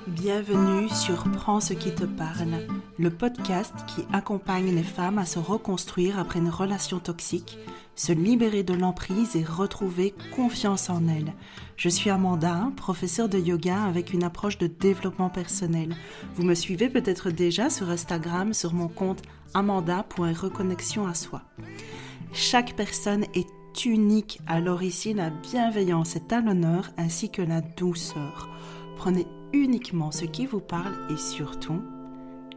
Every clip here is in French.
Bienvenue sur Prends ce qui te parle, le podcast qui accompagne les femmes à se reconstruire après une relation toxique, se libérer de l'emprise et retrouver confiance en elles. Je suis Amanda, professeure de yoga avec une approche de développement personnel. Vous me suivez peut-être déjà sur Instagram sur mon compte amanda.reconnexion à soi. Chaque personne est unique, alors ici la bienveillance est à l'honneur ainsi que la douceur. Prenez uniquement ce qui vous parle et surtout,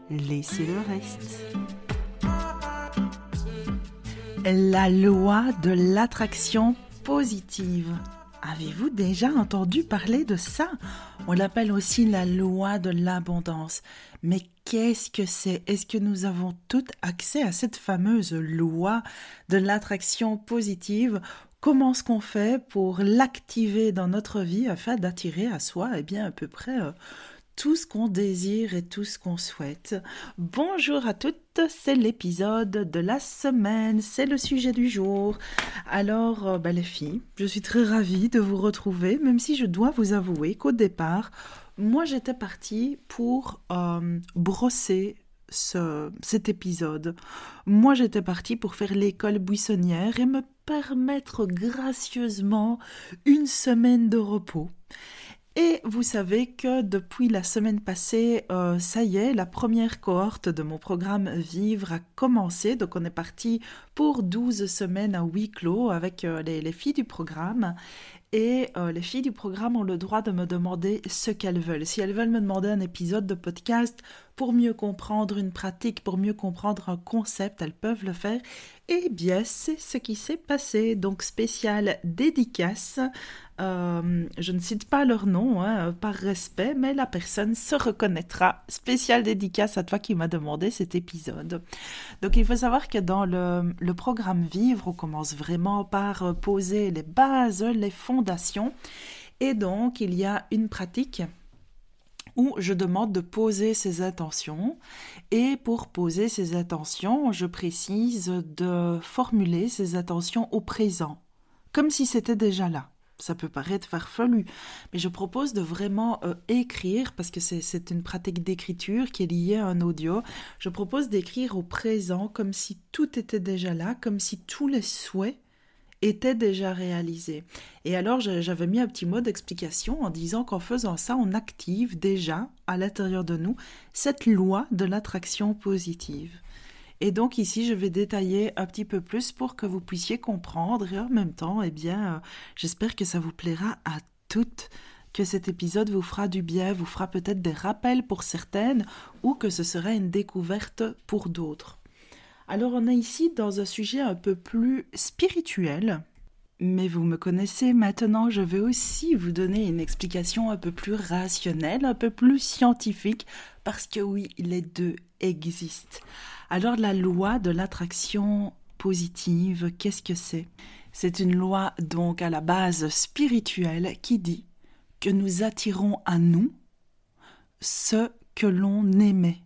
laissez le reste. La loi de l'attraction positive. Avez-vous déjà entendu parler de ça? On l'appelle aussi la loi de l'abondance. Mais qu'est-ce que c'est? Est-ce que nous avons toutes accès à cette fameuse loi de l'attraction positive? Comment est-ce qu'on fait pour l'activer dans notre vie afin d'attirer à soi à peu près tout ce qu'on désire et tout ce qu'on souhaite? Bonjour à toutes, c'est l'épisode de la semaine, c'est le sujet du jour. Alors les filles, je suis très ravie de vous retrouver, même si je dois vous avouer qu'au départ, moi j'étais partie pour brosser cet épisode. Moi j'étais partie pour faire l'école buissonnière et me permettre gracieusement une semaine de repos. Et vous savez que depuis la semaine passée, ça y est, la première cohorte de mon programme Vivre a commencé. Donc on est parti pour 12 semaines à huis clos avec les filles du programme. Et les filles du programme ont le droit de me demander ce qu'elles veulent. Si elles veulent me demander un épisode de podcast pour mieux comprendre une pratique, pour mieux comprendre un concept, elles peuvent le faire. Eh bien, c'est ce qui s'est passé. Donc, spécial dédicace. Je ne cite pas leur nom par respect, mais la personne se reconnaîtra. Spécial dédicace à toi qui m'as demandé cet épisode. Donc, il faut savoir que dans le programme Vivre, on commence vraiment par poser les bases, les fondations. Et donc, il y a une pratique où je demande de poser ses intentions. Et pour poser ses intentions, je précise de formuler ses intentions au présent, comme si c'était déjà là. Ça peut paraître farfelu, mais je propose de vraiment écrire, parce que c'est une pratique d'écriture qui est liée à un audio. Je propose d'écrire au présent comme si tout était déjà là, comme si tous les souhaits étaient déjà réalisés. Et alors, j'avais mis un petit mot d'explication en disant qu'en faisant ça, on active déjà à l'intérieur de nous cette loi de l'attraction positive. Et donc ici, je vais détailler un petit peu plus pour que vous puissiez comprendre et en même temps, j'espère que ça vous plaira à toutes, que cet épisode vous fera du bien, vous fera peut-être des rappels pour certaines ou que ce serait une découverte pour d'autres. Alors on est ici dans un sujet un peu plus spirituel, mais vous me connaissez maintenant, je vais aussi vous donner une explication un peu plus rationnelle, un peu plus scientifique, parce que oui, les deux existent. Alors la loi de l'attraction positive, qu'est-ce que c'est? C'est une loi donc à la base spirituelle qui dit que nous attirons à nous ce que l'on aimait.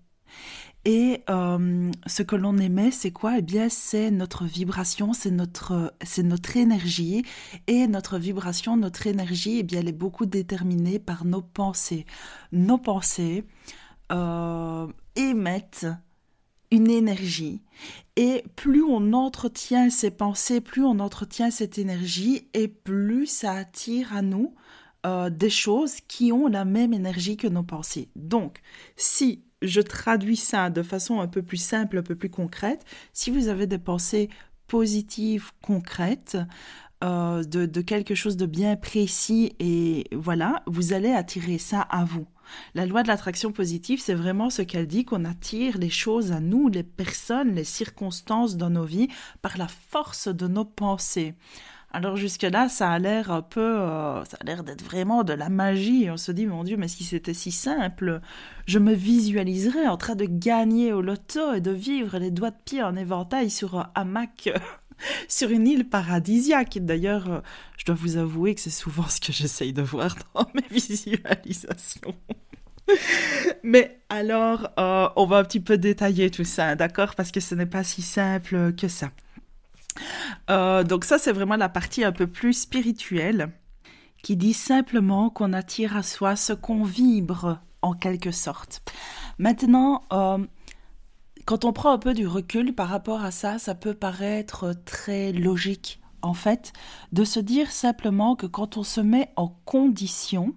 Et ce que l'on aimait, c'est quoi? Eh bien, c'est notre vibration, c'est notre énergie. Et notre vibration, notre énergie, eh bien, elle est beaucoup déterminée par nos pensées. Nos pensées émettent une énergie. Et plus on entretient ces pensées, plus on entretient cette énergie, et plus ça attire à nous des choses qui ont la même énergie que nos pensées. Donc, si je traduis ça de façon un peu plus simple, un peu plus concrète, si vous avez des pensées positives, concrètes, de quelque chose de bien précis, et voilà, vous allez attirer ça à vous. La loi de l'attraction positive, c'est vraiment ce qu'elle dit, qu'on attire les choses à nous, les personnes, les circonstances dans nos vies, par la force de nos pensées. Alors jusque-là, ça a l'air un peu, ça a l'air d'être vraiment de la magie. On se dit, mon Dieu, mais si c'était si simple, je me visualiserais en train de gagner au loto et de vivre les doigts de pied en éventail sur un hamac sur une île paradisiaque. D'ailleurs, je dois vous avouer que c'est souvent ce que j'essaye de voir dans mes visualisations. Mais alors, on va un petit peu détailler tout ça, d'accord? Parce que ce n'est pas si simple que ça. Donc ça, c'est vraiment la partie un peu plus spirituelle qui dit simplement qu'on attire à soi ce qu'on vibre, en quelque sorte. Maintenant, quand on prend un peu du recul par rapport à ça, ça peut paraître très logique, en fait, de se dire simplement que quand on se met en condition,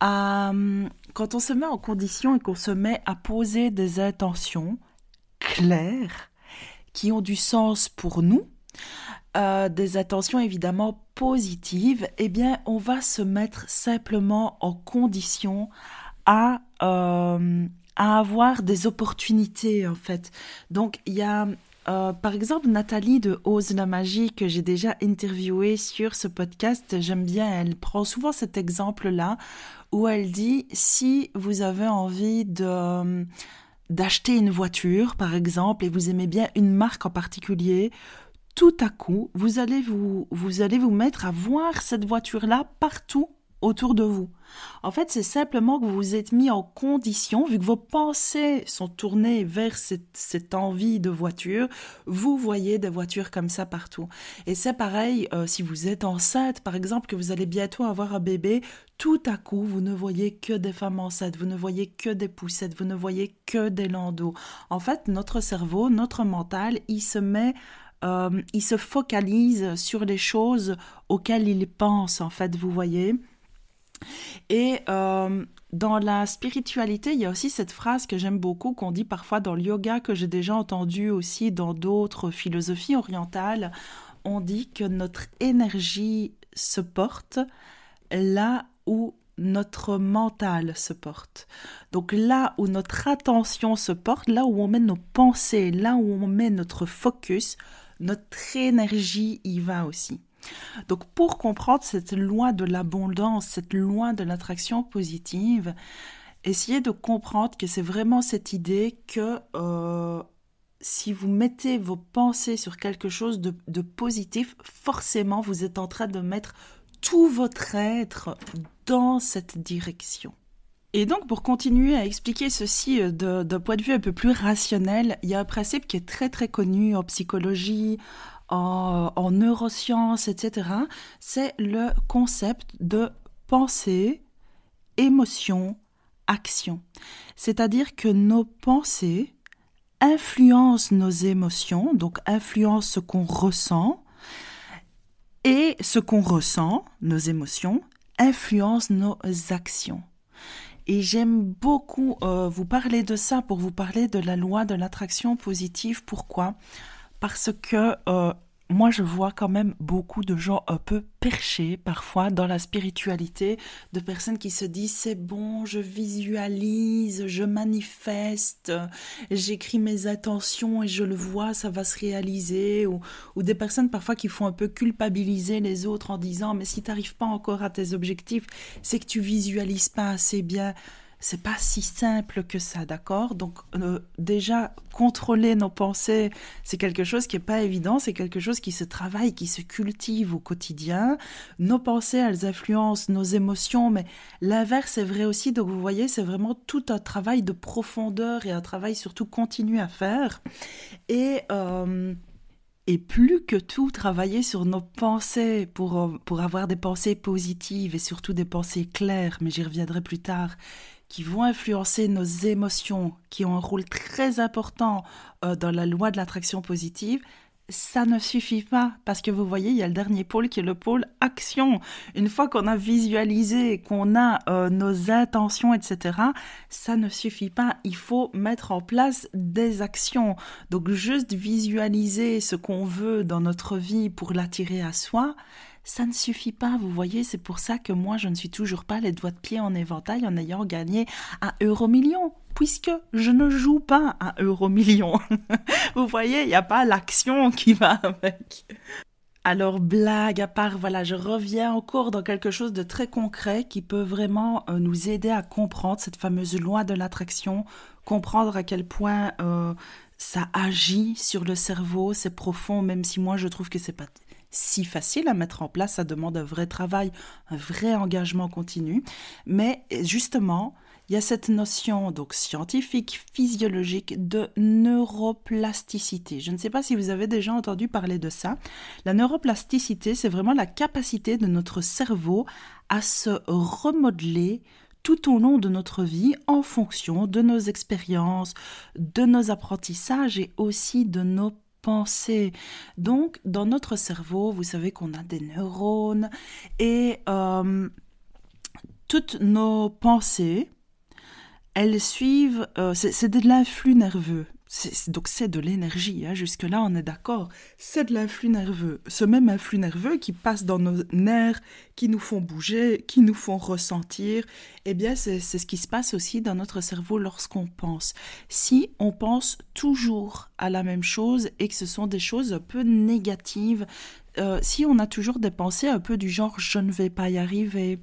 quand on se met en condition et qu'on se met à poser des intentions claires, qui ont du sens pour nous, des intentions évidemment positives, eh bien, on va se mettre simplement en condition à avoir des opportunités, en fait. Donc, il y a, par exemple, Nathalie de Ose la magie, que j'ai déjà interviewée sur ce podcast. J'aime bien, elle prend souvent cet exemple-là, où elle dit, si vous avez envie d'acheter une voiture, par exemple, et vous aimez bien une marque en particulier, tout à coup, vous allez vous mettre à voir cette voiture-là partout autour de vous. En fait, c'est simplement que vous vous êtes mis en condition, vu que vos pensées sont tournées vers cette envie de voiture, vous voyez des voitures comme ça partout. Et c'est pareil, si vous êtes enceinte, par exemple, que vous allez bientôt avoir un bébé, tout à coup, vous ne voyez que des femmes enceintes, vous ne voyez que des poussettes, vous ne voyez que des landaux. En fait, notre cerveau, notre mental, il se focalise sur les choses auxquelles il pense, en fait, vous voyez. Et dans la spiritualité, il y a aussi cette phrase que j'aime beaucoup, qu'on dit parfois dans le yoga, que j'ai déjà entendue aussi dans d'autres philosophies orientales. On dit que notre énergie se porte là où notre mental se porte. Donc là où notre attention se porte, là où on met nos pensées, là où on met notre focus, notre énergie y va aussi. Donc pour comprendre cette loi de l'abondance, cette loi de l'attraction positive, essayez de comprendre que c'est vraiment cette idée que si vous mettez vos pensées sur quelque chose de positif, forcément vous êtes en train de mettre tout votre être dans cette direction. Et donc, pour continuer à expliquer ceci d'un point de vue un peu plus rationnel, il y a un principe qui est très très connu en psychologie, en neurosciences, etc. C'est le concept de pensée, émotion, action. C'est-à-dire que nos pensées influencent nos émotions, donc influencent ce qu'on ressent, et ce qu'on ressent, nos émotions, influencent nos actions. Et j'aime beaucoup vous parler de ça pour vous parler de la loi de l'attraction positive. Pourquoi ? Parce que moi, je vois quand même beaucoup de gens un peu perchés parfois dans la spiritualité, de personnes qui se disent « c'est bon, je visualise, je manifeste, j'écris mes intentions et je le vois, ça va se réaliser » ou des personnes parfois qui font un peu culpabiliser les autres en disant « mais si tu n'arrives pas encore à tes objectifs, c'est que tu visualises pas assez bien ». C'est pas si simple que ça, d'accord ? Donc déjà, contrôler nos pensées, c'est quelque chose qui est pas évident, c'est quelque chose qui se travaille, qui se cultive au quotidien. Nos pensées, elles influencent nos émotions, mais l'inverse est vrai aussi. Donc vous voyez, c'est vraiment tout un travail de profondeur et un travail surtout continu à faire. Et plus que tout, travailler sur nos pensées pour avoir des pensées positives et surtout des pensées claires, mais j'y reviendrai plus tard, qui vont influencer nos émotions, qui ont un rôle très important dans la loi de l'attraction positive, ça ne suffit pas, parce que vous voyez, il y a le dernier pôle qui est le pôle action. Une fois qu'on a visualisé, qu'on a nos intentions, etc., ça ne suffit pas. Il faut mettre en place des actions. Donc juste visualiser ce qu'on veut dans notre vie pour l'attirer à soi, ça ne suffit pas, vous voyez, c'est pour ça que moi je ne suis toujours pas les doigts de pied en éventail en ayant gagné un euro-million, puisque je ne joue pas un euro-million. Vous voyez, il n'y a pas l'action qui va avec. Alors blague à part, voilà, je reviens encore dans quelque chose de très concret qui peut vraiment nous aider à comprendre cette fameuse loi de l'attraction, comprendre à quel point ça agit sur le cerveau, c'est profond, même si moi je trouve que c'est pas si facile à mettre en place, ça demande un vrai travail, un vrai engagement continu. Mais justement, il y a cette notion donc scientifique, physiologique de neuroplasticité. Je ne sais pas si vous avez déjà entendu parler de ça. La neuroplasticité, c'est vraiment la capacité de notre cerveau à se remodeler tout au long de notre vie en fonction de nos expériences, de nos apprentissages et aussi de nos pensées. Donc, dans notre cerveau, vous savez qu'on a des neurones et toutes nos pensées, elles suivent, c'est de l'influx nerveux. Donc c'est de l'énergie, hein, jusque-là on est d'accord. C'est de l'influx nerveux. Ce même influx nerveux qui passe dans nos nerfs, qui nous font bouger, qui nous font ressentir, eh bien c'est ce qui se passe aussi dans notre cerveau lorsqu'on pense. Si on pense toujours à la même chose et que ce sont des choses un peu négatives, si on a toujours des pensées un peu du genre « je ne vais pas y arriver »,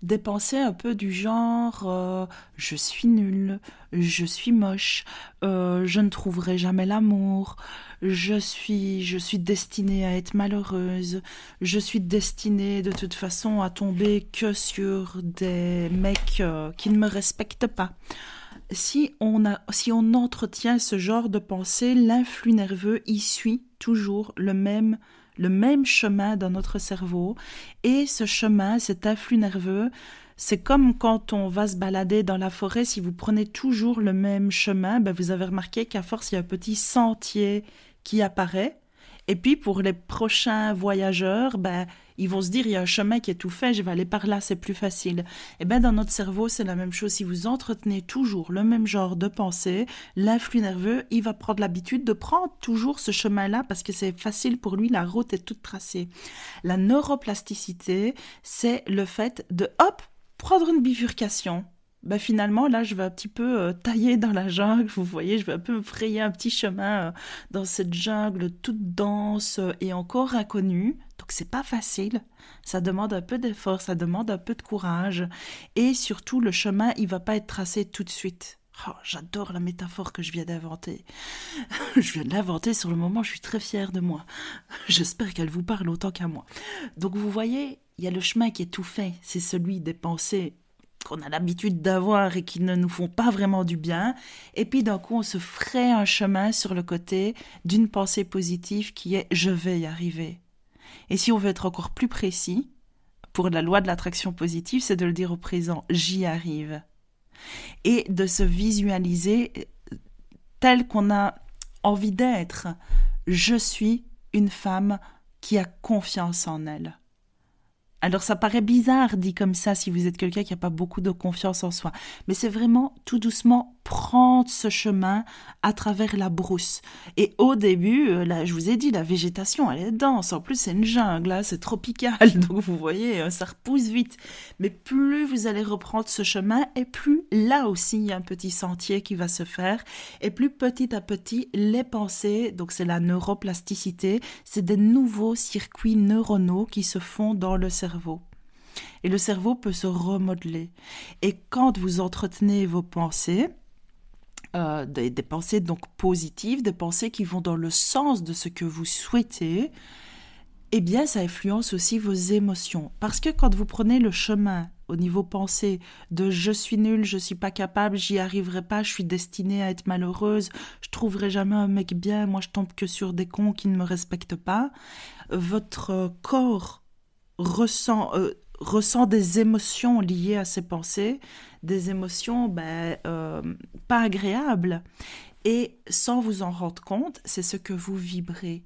des pensées un peu du genre je suis nulle, je suis moche, je ne trouverai jamais l'amour, je suis destinée à être malheureuse, je suis destinée de toute façon à tomber que sur des mecs qui ne me respectent pas. Si on entretient ce genre de pensée, l'influx nerveux y suit toujours le même chemin dans notre cerveau. Et ce chemin, cet influx nerveux, c'est comme quand on va se balader dans la forêt, si vous prenez toujours le même chemin, ben vous avez remarqué qu'à force, il y a un petit sentier qui apparaît. Et puis pour les prochains voyageurs, ben, ils vont se dire, il y a un chemin qui est tout fait, je vais aller par là, c'est plus facile. Et bien dans notre cerveau, c'est la même chose. Si vous entretenez toujours le même genre de pensée, l'influx nerveux, il va prendre l'habitude de prendre toujours ce chemin-là parce que c'est facile pour lui, la route est toute tracée. La neuroplasticité, c'est le fait de, hop, prendre une bifurcation. Ben finalement, là, je vais un petit peu tailler dans la jungle, vous voyez, je vais un peu me frayer un petit chemin dans cette jungle toute dense et encore inconnue. Donc, c'est pas facile. Ça demande un peu d'effort, ça demande un peu de courage. Et surtout, le chemin, il va pas être tracé tout de suite. Oh, j'adore la métaphore que je viens d'inventer. Je viens de l'inventer sur le moment, je suis très fière de moi. J'espère qu'elle vous parle autant qu'à moi. Donc, vous voyez, il y a le chemin qui est tout fait, c'est celui des pensées qu'on a l'habitude d'avoir et qui ne nous font pas vraiment du bien. Et puis d'un coup, on se fraye un chemin sur le côté d'une pensée positive qui est « je vais y arriver ». Et si on veut être encore plus précis, pour la loi de l'attraction positive, c'est de le dire au présent « j'y arrive ». Et de se visualiser tel qu'on a envie d'être. Je suis une femme qui a confiance en elle. Alors ça paraît bizarre dit comme ça si vous êtes quelqu'un qui n'a pas beaucoup de confiance en soi. Mais c'est vraiment tout doucement prendre ce chemin à travers la brousse. Et au début, là, je vous ai dit, la végétation, elle est dense. En plus, c'est une jungle, là, c'est tropical. Donc vous voyez, ça repousse vite. Mais plus vous allez reprendre ce chemin, et plus là aussi, il y a un petit sentier qui va se faire. Et plus petit à petit, les pensées, donc c'est la neuroplasticité, c'est des nouveaux circuits neuronaux qui se font dans le cerveau. Et le cerveau peut se remodeler. Et quand vous entretenez vos pensées, des pensées donc positives, des pensées qui vont dans le sens de ce que vous souhaitez, eh bien ça influence aussi vos émotions. Parce que quand vous prenez le chemin au niveau pensée de je suis nulle, je suis pas capable, j'y arriverai pas, je suis destinée à être malheureuse, je trouverai jamais un mec bien, moi je tombe que sur des cons qui ne me respectent pas, votre corps ressent des émotions liées à ces pensées, des émotions pas agréables. Et sans vous en rendre compte, c'est ce que vous vibrez.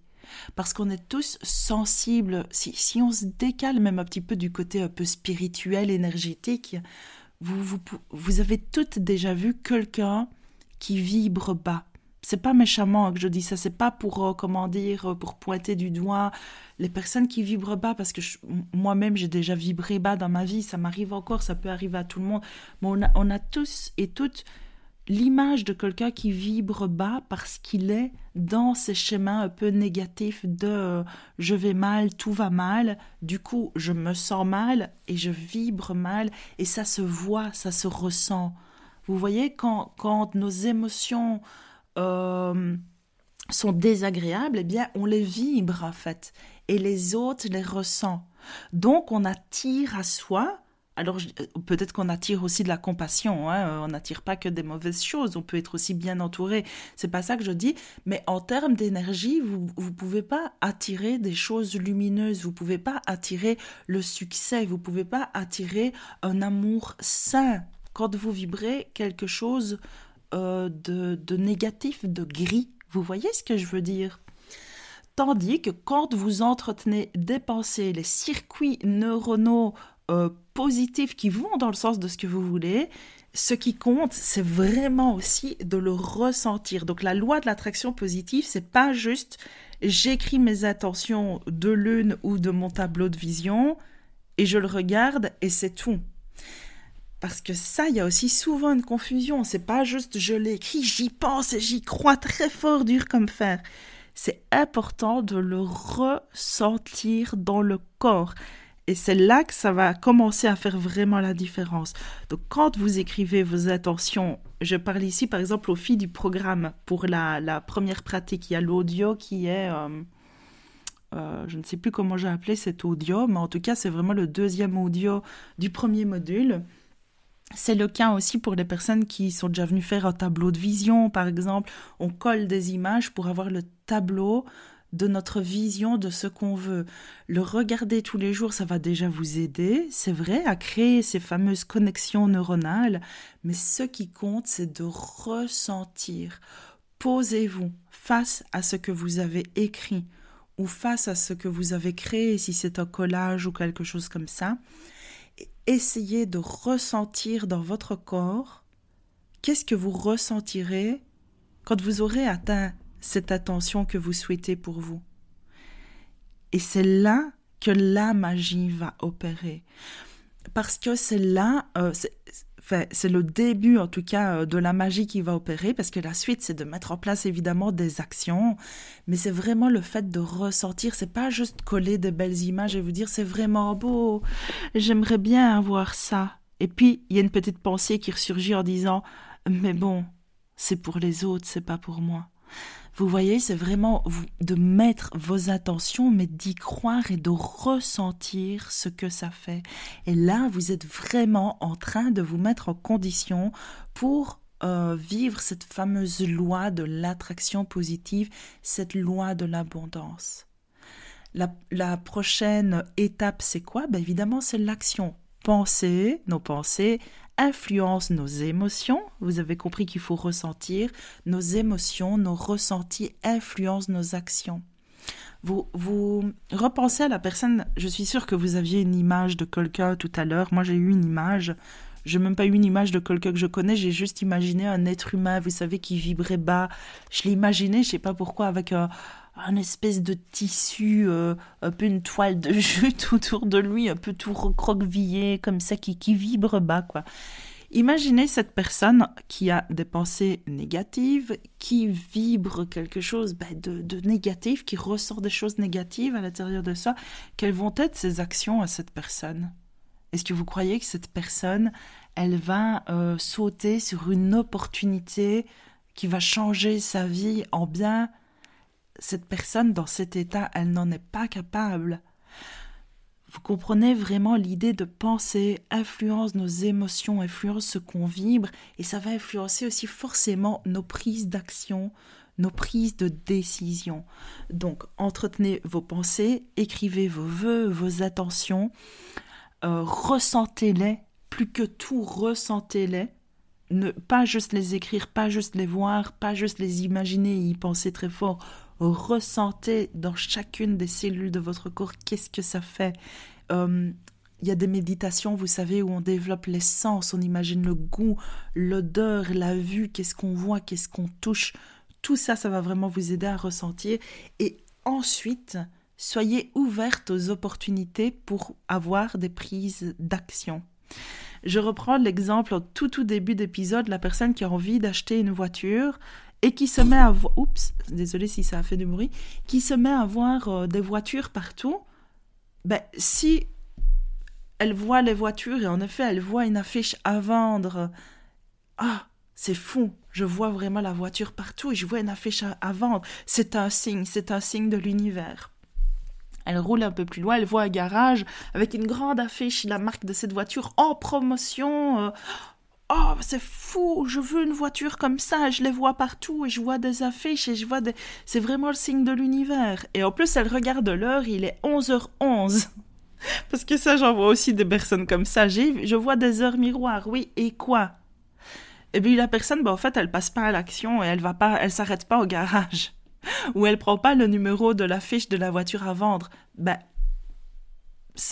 Parce qu'on est tous sensibles, si on se décale même un petit peu du côté un peu spirituel, énergétique, vous avez toutes déjà vu quelqu'un qui vibre bas. C'est pas méchamment que je dis ça, c'est pas pour, pour pointer du doigt les personnes qui vibrent bas, parce que moi-même j'ai déjà vibré bas dans ma vie, ça m'arrive encore, ça peut arriver à tout le monde, mais on a tous et toutes l'image de quelqu'un qui vibre bas parce qu'il est dans ces schémas un peu négatifs de je vais mal, tout va mal, du coup je me sens mal et je vibre mal, et ça se voit, ça se ressent. Vous voyez, quand nos émotions sont désagréables, eh bien on les vibre en fait, et les autres les ressentent. Donc on attire à soi Alors, peut-être qu'on attire aussi de la compassion, hein, on n'attire pas que des mauvaises choses, on peut être aussi bien entouré, c'est pas ça que je dis, mais en termes d'énergie, vous pouvez pas attirer des choses lumineuses, vous pouvez pas attirer le succès, vous pouvez pas attirer un amour sain quand vous vibrez quelque chose de négatif, de gris. Vous voyez ce que je veux dire? Tandis que quand vous entretenez des pensées, les circuits neuronaux positifs qui vont dans le sens de ce que vous voulez, ce qui compte, c'est vraiment aussi de le ressentir. Donc la loi de l'attraction positive, c'est pas juste j'écris mes intentions de lune ou de mon tableau de vision et je le regarde et c'est tout. Parce que ça, il y a aussi souvent une confusion. C'est pas juste je l'écris, j'y pense et j'y crois très fort, dur comme fer. C'est important de le ressentir dans le corps. Et c'est là que ça va commencer à faire vraiment la différence. Donc, quand vous écrivez vos intentions, je parle ici par exemple aux filles du programme pour la première pratique. Il y a l'audio qui est, je ne sais plus comment j'ai appelé cet audio, mais en tout cas, c'est vraiment le deuxième audio du premier module. C'est le cas aussi pour les personnes qui sont déjà venues faire un tableau de vision, par exemple. On colle des images pour avoir le tableau de notre vision de ce qu'on veut. Le regarder tous les jours, ça va déjà vous aider, c'est vrai, à créer ces fameuses connexions neuronales, mais ce qui compte, c'est de ressentir. Posez-vous face à ce que vous avez écrit ou face à ce que vous avez créé, si c'est un collage ou quelque chose comme ça. Essayez de ressentir dans votre corps qu'est-ce que vous ressentirez quand vous aurez atteint cette attention que vous souhaitez pour vous. Et c'est là que la magie va opérer. Parce que c'est là, c'est le début en tout cas de la magie qui va opérer, parce que la suite c'est de mettre en place évidemment des actions, mais c'est vraiment le fait de ressentir, c'est pas juste coller des belles images et vous dire c'est vraiment beau, j'aimerais bien avoir ça. Et puis il y a une petite pensée qui ressurgit en disant mais bon, c'est pour les autres, c'est pas pour moi. Vous voyez, c'est vraiment de mettre vos intentions, mais d'y croire et de ressentir ce que ça fait. Et là, vous êtes vraiment en train de vous mettre en condition pour vivre cette fameuse loi de l'attraction positive, cette loi de l'abondance. La prochaine étape, c'est quoi? Ben évidemment, c'est l'action. Nos pensées influencent nos émotions. Vous avez compris qu'il faut ressentir. Nos émotions, nos ressentis influencent nos actions. Vous repensez à la personne, je suis sûre que vous aviez une image de quelqu'un tout à l'heure. Moi, j'ai eu une image. Je n'ai même pas eu une image de quelqu'un que je connais, j'ai juste imaginé un être humain, vous savez, qui vibrait bas. Je l'ai imaginé, je ne sais pas pourquoi, avec un espèce de tissu, un peu une toile de jute autour de lui, un peu tout recroquevillé, comme ça, qui vibre bas, quoi. Imaginez cette personne qui a des pensées négatives, qui vibre quelque chose de négatif, qui ressort des choses négatives à l'intérieur de ça. Quelles vont être ses actions à cette personne ? Est-ce que vous croyez que cette personne, elle va sauter sur une opportunité qui va changer sa vie en bien? Cette personne, dans cet état, elle n'en est pas capable. Vous comprenez vraiment l'idée de penser influence nos émotions, influence ce qu'on vibre, et ça va influencer aussi forcément nos prises d'action, nos prises de décision. Donc, entretenez vos pensées, écrivez vos vœux, vos intentions, ressentez-les, plus que tout, ressentez-les. Ne pas juste les écrire, pas juste les voir, pas juste les imaginer et y penser très fort. Ressentez dans chacune des cellules de votre corps qu'est-ce que ça fait. Il y a des méditations, vous savez, où on développe les sens, on imagine le goût, l'odeur, la vue, qu'est-ce qu'on voit, qu'est-ce qu'on touche. Tout ça, ça va vraiment vous aider à ressentir. Et ensuite, soyez ouverte aux opportunités pour avoir des prises d'action. Je reprends l'exemple au tout début d'épisode, la personne qui a envie d'acheter une voiture et qui se met à voir, désolé si ça a fait du bruit, qui se met à voir des voitures partout. Ben, si elle voit les voitures et en effet elle voit une affiche à vendre, c'est fou, je vois vraiment la voiture partout et je vois une affiche à vendre, c'est un signe de l'univers. Elle roule un peu plus loin, elle voit un garage avec une grande affiche, la marque de cette voiture en promotion. Oh, c'est fou, je veux une voiture comme ça, je les vois partout et je vois des affiches et je vois des... C'est vraiment le signe de l'univers. Et en plus, elle regarde l'heure, il est 11h11. Parce que ça, j'en vois aussi des personnes comme ça. Je vois des heures miroirs, oui, et quoi? Et puis la personne, en fait, elle passe pas à l'action et elle s'arrête pas au garage. Ou elle prend pas le numéro de l'affiche de la voiture à vendre.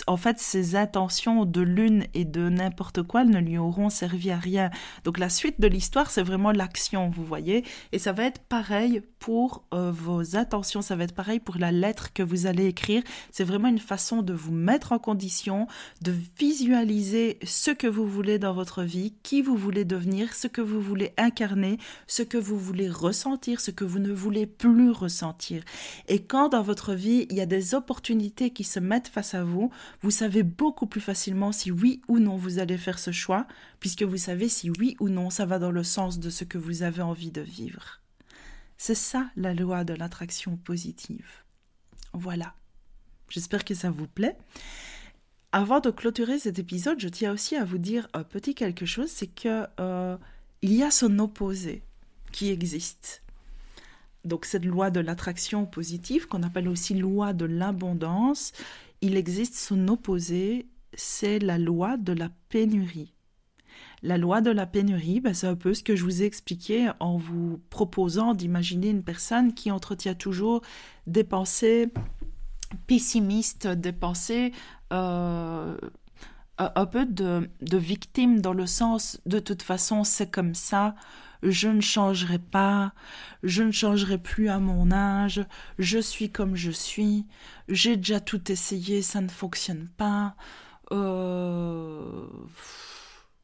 En fait, ses intentions de l'une et de n'importe quoi ne lui auront servi à rien. Donc la suite de l'histoire, c'est vraiment l'action, vous voyez. Et ça va être pareil pour vos intentions, ça va être pareil pour la lettre que vous allez écrire. C'est vraiment une façon de vous mettre en condition, de visualiser ce que vous voulez dans votre vie, qui vous voulez devenir, ce que vous voulez incarner, ce que vous voulez ressentir, ce que vous ne voulez plus ressentir. Et quand dans votre vie, il y a des opportunités qui se mettent face à vous, vous savez beaucoup plus facilement si oui ou non vous allez faire ce choix, puisque vous savez si oui ou non ça va dans le sens de ce que vous avez envie de vivre. C'est ça la loi de l'attraction positive. Voilà. J'espère que ça vous plaît. Avant de clôturer cet épisode, je tiens aussi à vous dire un petit quelque chose, c'est que il y a son opposé qui existe. Donc cette loi de l'attraction positive, qu'on appelle aussi loi de l'abondance, il existe son opposé, c'est la loi de la pénurie. La loi de la pénurie, c'est un peu ce que je vous ai expliqué en vous proposant d'imaginer une personne qui entretient toujours des pensées pessimistes, des pensées un peu de victime dans le sens de toute façon c'est comme ça, je ne changerai pas, je ne changerai plus à mon âge, je suis comme je suis, j'ai déjà tout essayé, ça ne fonctionne pas,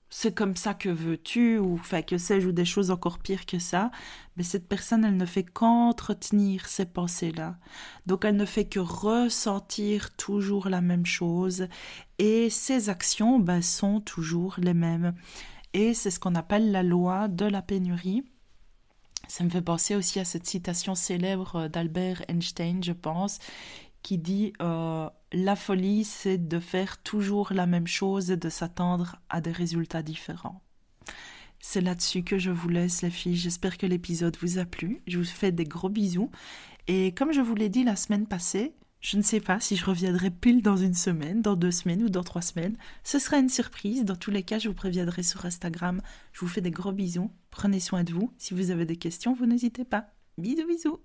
c'est comme ça que veux-tu, ou que sais-je, ou des choses encore pires que ça, mais cette personne, elle ne fait qu'entretenir ces pensées-là. Donc elle ne fait que ressentir toujours la même chose, et ses actions sont toujours les mêmes. Et c'est ce qu'on appelle la loi de la pénurie. Ça me fait penser aussi à cette citation célèbre d'Albert Einstein, je pense, qui dit la folie, c'est de faire toujours la même chose et de s'attendre à des résultats différents. C'est là-dessus que je vous laisse, les filles. J'espère que l'épisode vous a plu. Je vous fais des gros bisous. Et comme je vous l'ai dit la semaine passée, je ne sais pas si je reviendrai pile dans une semaine, dans 2 semaines ou dans 3 semaines. Ce sera une surprise. Dans tous les cas, je vous préviendrai sur Instagram. Je vous fais des gros bisous. Prenez soin de vous. Si vous avez des questions, vous n'hésitez pas. Bisous, bisous.